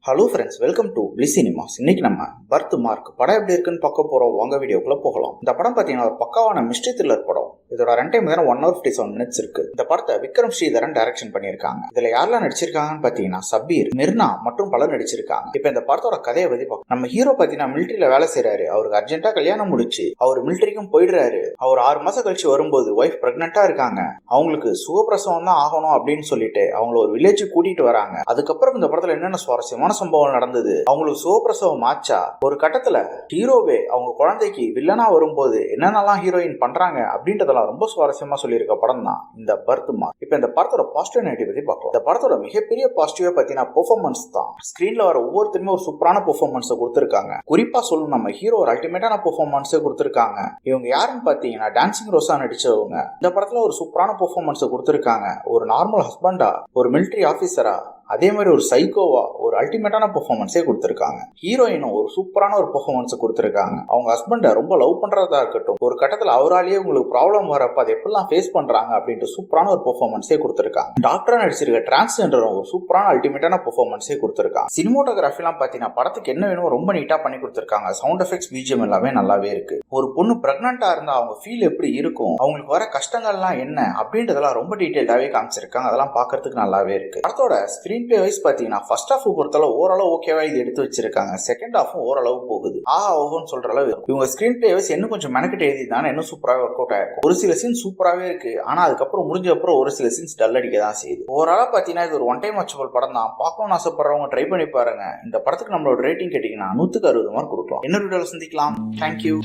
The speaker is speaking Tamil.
Hello friends, welcome to bliss cinemas. இன்னைக்கு நம்ம பர்த் மார்க் படம் எப்படி இருக்குன்னு பார்க்க போறோம். வாங்க வீடியோக்குள்ள போகலாம். இந்த படம் பார்த்தீங்கன்னா ஒரு பக்காவான மிஸ்ட்ரி த்ரில்லர் படம். இதோட ரன் டைம் 1:57 இருக்கு. இந்த படத்தை விக்ரம் ஸ்ரீதரன் டைரக்ஷன் பண்ணியிருக்காங்க. இதுல யாரெல்லாம் நடிச்சிருக்காங்கன்னு பாத்தீங்கன்னா சபீர், மிர்னா மற்றும் பலர் நடிச்சிருக்காங்க. இப்ப இந்த படத்தோட கதையை பத்தி பார்க்கலாம். நம்ம ஹீரோ பாத்தீங்கன்னா மிலிட்டரியில வேலை செய்யறாரு. அவருக்கு அர்ஜென்ட்டா கல்யாணம் முடிச்சு அவர் மிலிட்டரிக்கும் போயிடுறாரு. அவர் 6 மாசம் கழிச்சு வரும்போது ஒய்ஃப் பிரெக்னெண்டா இருக்காங்க. அவங்களுக்கு சுகப்பிரசவம் தான் ஆகணும் அப்படின்னு சொல்லிட்டு அவங்கள ஒரு வில்லேஜ் கூட்டிட்டு வராங்க. அதுக்கப்புறம் இந்த படத்துல என்னென்ன சுவாரஸ்யமான சம்பவம் நடந்தது, அவங்களுக்கு சுகப்பிரசவம் ஆச்சா, ஒரு கட்டத்துல ஹீரோவே அவங்க குழந்தைக்கு வில்லனா வரும்போது என்னென்னலாம் ஹீரோயின் பண்றாங்க அப்படின்றதெல்லாம் ரொம்ப சுவாரஸ்யமா சொல்லியிருக்க படம் தான் இந்த பர்த் மார்க். இப்ப இந்த படத்தோட பாசிட்டிவ் நெகட்டிவ் பத்தி பார்க்கலாம். இந்த படத்தோட மிகப்பெரிய பாசிட்டிவா பாத்தீங்கன்னா பெர்ஃபார்மன்ஸ் தான். ஸ்கிரீன்ல வர ஒவ்வொருத்தருமே ஒரு சூப்பரான பெர்ஃபார்மன்ஸ் கொடுத்திருக்காங்க. குறிப்பா சொல்லணும், நம்ம ஹீரோ ஒரு அல்டிமேட்டான பெர்ஃபார்மன்ஸ் கொடுத்திருக்காங்க. இவங்க யாருன்னு பாத்தீங்கன்னா டான்சிங் ரோஸா நடிச்சவங்க. இந்த படத்துல ஒரு சூப்பரான பெர்ஃபார்மன்ஸ் கொடுத்திருக்காங்க. ஒரு நார்மல் ஹஸ்பண்டா, ஒரு மிலிட்டரி ஆபீசரா, அதே மாதிரி ஒரு சைக்கோவா ஒரு அல்டிமேட்டான பெர்ஃபார்மன்ஸே கொடுத்திருக்காங்க. ஹீரோயினும் ஒரு சூப்பரான ஒரு பெர்ஃபார்மன்ஸ் கொடுத்திருக்காங்க. அவங்க ஹஸ்பண்ட ரொம்ப லவ் பண்றதா இருக்கட்டும், ஒரு கட்டத்துல அவராலேயே உங்களுக்கு ப்ராப்ளம் வரப்ப அதை எப்படிலாம் ஃபேஸ் பண்றாங்க அப்படின்ட்டு சூப்பரான ஒரு பெர்ஃபார்மன்ஸே கொடுத்திருக்காங்க. டாக்டரா நடிச்சிருக்க டிரான்ஸ்ஜெண்டரும் ஒரு சூப்பரான அல்டிமேட்டான பெர்ஃபார்மன்ஸே கொடுத்திருக்காங்க. சினிமோட்டோகிராஃபி எல்லாம் பாத்தீங்கன்னா படத்துக்கு என்ன வேணுமோ ரொம்ப நீட்டா பண்ணி கொடுத்திருக்காங்க. சவுண்ட் எஃபெக்ட்ஸ், பிஜிஎம் எல்லாமே நல்லாவே இருக்கு. ஒரு பொண்ணு பிரெக்னெண்டா இருந்தா அவங்க ஃபீல் எப்படி இருக்கும், அவங்களுக்கு வர கஷ்டங்கள்லாம் என்ன அப்படின்றதெல்லாம் ரொம்ப டீடைல்டாவே காமிச்சிருக்காங்க. அதெல்லாம் பாக்குறதுக்கு நல்லாவே இருக்கு. படத்தோட ஸ்கிரீன் பிளே வைஸ் பாத்தீங்கன்னா ஃபர்ஸ்ட் ஹாஃப் பொறுத்தளவு ஓரளவு ஓகேவா இது எடுத்து வச்சிருக்காங்க. செகண்ட் ஹாஃபும் ஓரளவு போகுது. ஓஹோன்னு சொல்ற அளவு இவங்க ஸ்கிரீன் பிளே வைஸ் இன்னும் கொஞ்சம் மெனக்கெட்டு எழுதிதானே இன்னும் சூப்பராகவே ஒர்க் அவுட் ஆயிருக்கும். ஒரு சில சீன் சூப்பராகவே இருக்கு. ஆனா அதுக்கப்புறம் முடிஞ்ச அப்புறம் ஒரு சில சீன்ஸ் டல் அடிக்க தான் செய்யுது. ஓவராலா பாத்தீங்கன்னா இது ஒரு ஒன் டைம் வாட்சபிள் படம் தான். பார்க்கணும்னு ஆசைப்படுறவங்க ட்ரை பண்ணி பாருங்க. இந்த படத்துக்கு நம்மளோட ரேட்டிங் கேட்டீங்கன்னா 100க்கு 60 மார்க் கொடுக்கலாம். இன்னொரு வீடியோல சந்திக்கலாம். தேங்க்யூ.